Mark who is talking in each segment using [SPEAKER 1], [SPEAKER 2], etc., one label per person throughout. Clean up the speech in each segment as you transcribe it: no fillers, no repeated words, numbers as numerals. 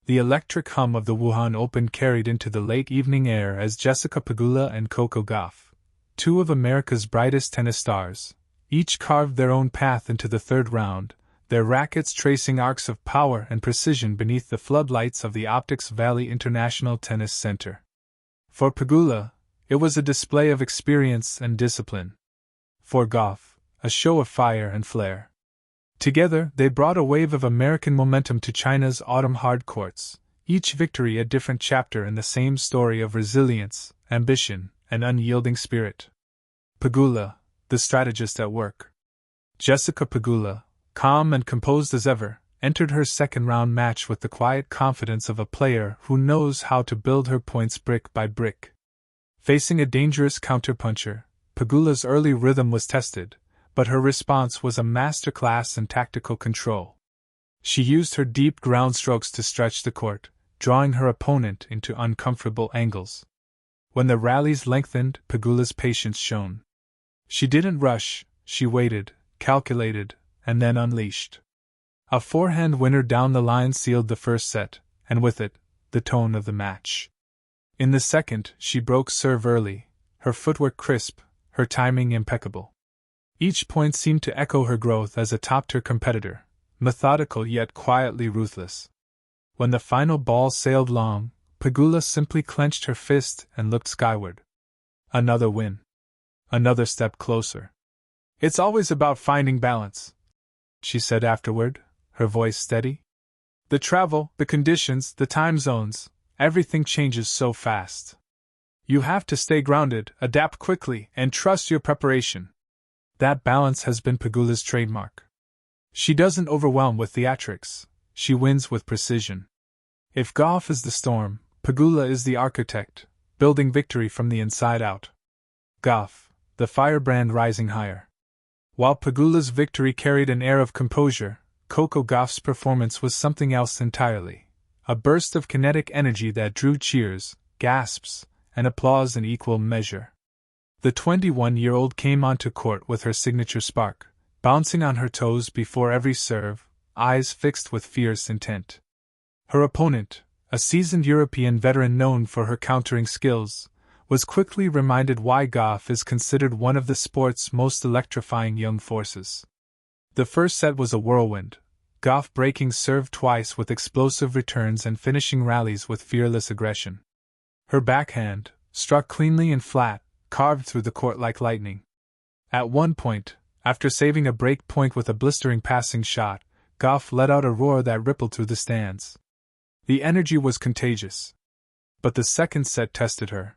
[SPEAKER 1] The electric hum of the Wuhan Open carried into the late evening air as Jessica Pegula and Coco Gauff, two of America's brightest tennis stars, each carved their own path into the third round, their rackets tracing arcs of power and precision beneath the floodlights of the Optics Valley International Tennis Center. For Pegula, it was a display of experience and discipline. For Gauff, a show of fire and flair. Together, they brought a wave of American momentum to China's autumn hard courts, each victory a different chapter in the same story of resilience, ambition, and unyielding spirit. Pegula, the strategist at work. Jessica Pegula, calm and composed as ever, entered her second-round match with the quiet confidence of a player who knows how to build her points brick by brick. Facing a dangerous counterpuncher, Pegula's early rhythm was tested, but her response was a masterclass in tactical control. She used her deep ground strokes to stretch the court, drawing her opponent into uncomfortable angles. When the rallies lengthened, Pegula's patience shone. She didn't rush, she waited, calculated, and then unleashed. A forehand winner down the line sealed the first set, and with it, the tone of the match. In the second, she broke serve early, her footwork crisp, her timing impeccable. Each point seemed to echo her growth as a top-tier competitor, methodical yet quietly ruthless. When the final ball sailed long, Pegula simply clenched her fist and looked skyward. Another win. Another step closer. "It's always about finding balance," she said afterward, her voice steady. "The travel, the conditions, the time zones, everything changes so fast. You have to stay grounded, adapt quickly, and trust your preparation." That balance has been Pegula's trademark. She doesn't overwhelm with theatrics, she wins with precision. If Gauff is the storm, Pegula is the architect, building victory from the inside out. Gauff, the firebrand rising higher. While Pegula's victory carried an air of composure, Coco Gauff's performance was something else entirely. A burst of kinetic energy that drew cheers, gasps, and applause in equal measure. The 21-year-old came onto court with her signature spark, bouncing on her toes before every serve, eyes fixed with fierce intent. Her opponent, a seasoned European veteran known for her countering skills, was quickly reminded why Gauff is considered one of the sport's most electrifying young forces. The first set was a whirlwind, Gauff breaking serve twice with explosive returns and finishing rallies with fearless aggression. Her backhand, struck cleanly and flat, carved through the court like lightning. At one point, after saving a break point with a blistering passing shot, Gauff let out a roar that rippled through the stands. The energy was contagious. But the second set tested her.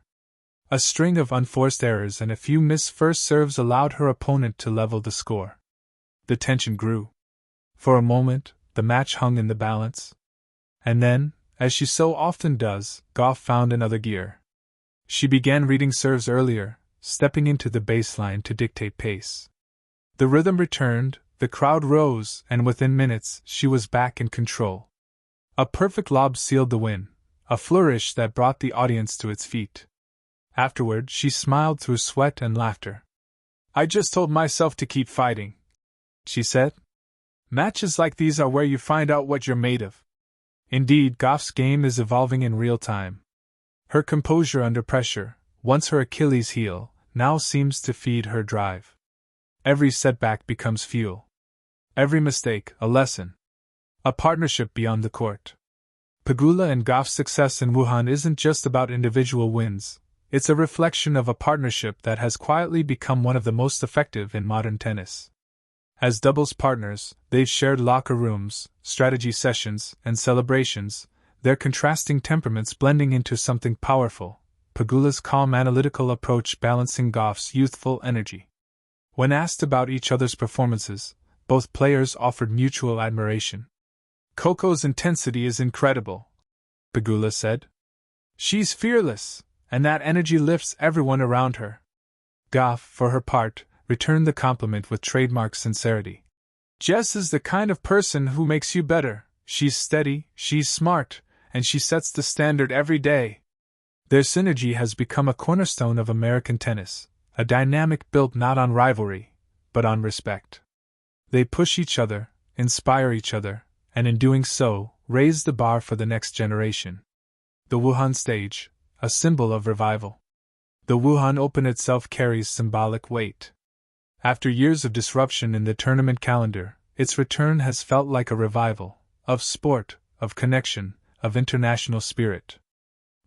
[SPEAKER 1] A string of unforced errors and a few missed first serves allowed her opponent to level the score. The tension grew. For a moment, the match hung in the balance. And then, as she so often does, Gauff found another gear. She began reading serves earlier, stepping into the baseline to dictate pace. The rhythm returned, the crowd rose, and within minutes she was back in control. A perfect lob sealed the win, a flourish that brought the audience to its feet. Afterward, she smiled through sweat and laughter. "I just told myself to keep fighting," she said. "Matches like these are where you find out what you're made of." Indeed, Gauff's game is evolving in real time. Her composure under pressure, once her Achilles heel, now seems to feed her drive. Every setback becomes fuel. Every mistake, a lesson. A partnership beyond the court. Pegula and Gauff's success in Wuhan isn't just about individual wins, it's a reflection of a partnership that has quietly become one of the most effective in modern tennis. As doubles partners, they've shared locker rooms, strategy sessions, and celebrations, their contrasting temperaments blending into something powerful, Pegula's calm analytical approach balancing Gauff's youthful energy. When asked about each other's performances, both players offered mutual admiration. "Coco's intensity is incredible," Pegula said. "She's fearless, and that energy lifts everyone around her." Gauff, for her part, returned the compliment with trademark sincerity. "Jess is the kind of person who makes you better. She's steady, she's smart, and she sets the standard every day." Their synergy has become a cornerstone of American tennis, a dynamic built not on rivalry, but on respect. They push each other, inspire each other, and in doing so, raised the bar for the next generation. The Wuhan stage, a symbol of revival. The Wuhan Open itself carries symbolic weight. After years of disruption in the tournament calendar, its return has felt like a revival of sport, of connection, of international spirit.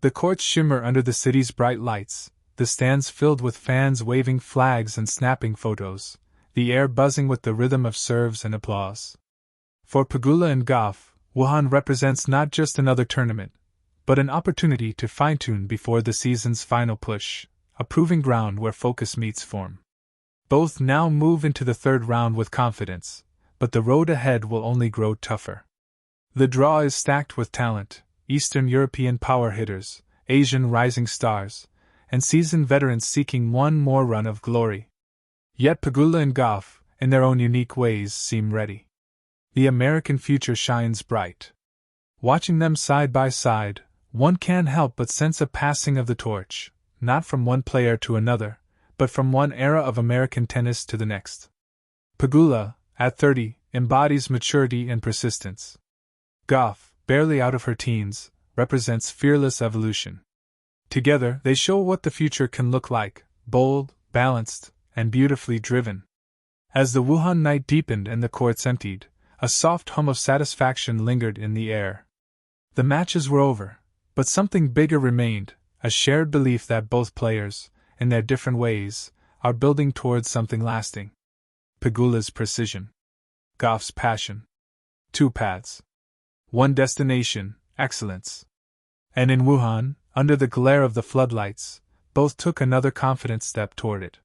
[SPEAKER 1] The courts shimmer under the city's bright lights, the stands filled with fans waving flags and snapping photos, the air buzzing with the rhythm of serves and applause. For Pegula and Gauff, Wuhan represents not just another tournament, but an opportunity to fine-tune before the season's final push, a proving ground where focus meets form. Both now move into the third round with confidence, but the road ahead will only grow tougher. The draw is stacked with talent: Eastern European power hitters, Asian rising stars, and seasoned veterans seeking one more run of glory. Yet Pegula and Gauff, in their own unique ways, seem ready. The American future shines bright. Watching them side by side, one can't help but sense a passing of the torch, not from one player to another, but from one era of American tennis to the next. Pegula, at 30, embodies maturity and persistence. Gauff, barely out of her teens, represents fearless evolution. Together, they show what the future can look like: bold, balanced, and beautifully driven. As the Wuhan night deepened and the courts emptied, a soft hum of satisfaction lingered in the air. The matches were over, but something bigger remained: a shared belief that both players, in their different ways, are building towards something lasting. Pegula's precision, Gauff's passion. Two paths. One destination: excellence. And in Wuhan, under the glare of the floodlights, both took another confident step toward it.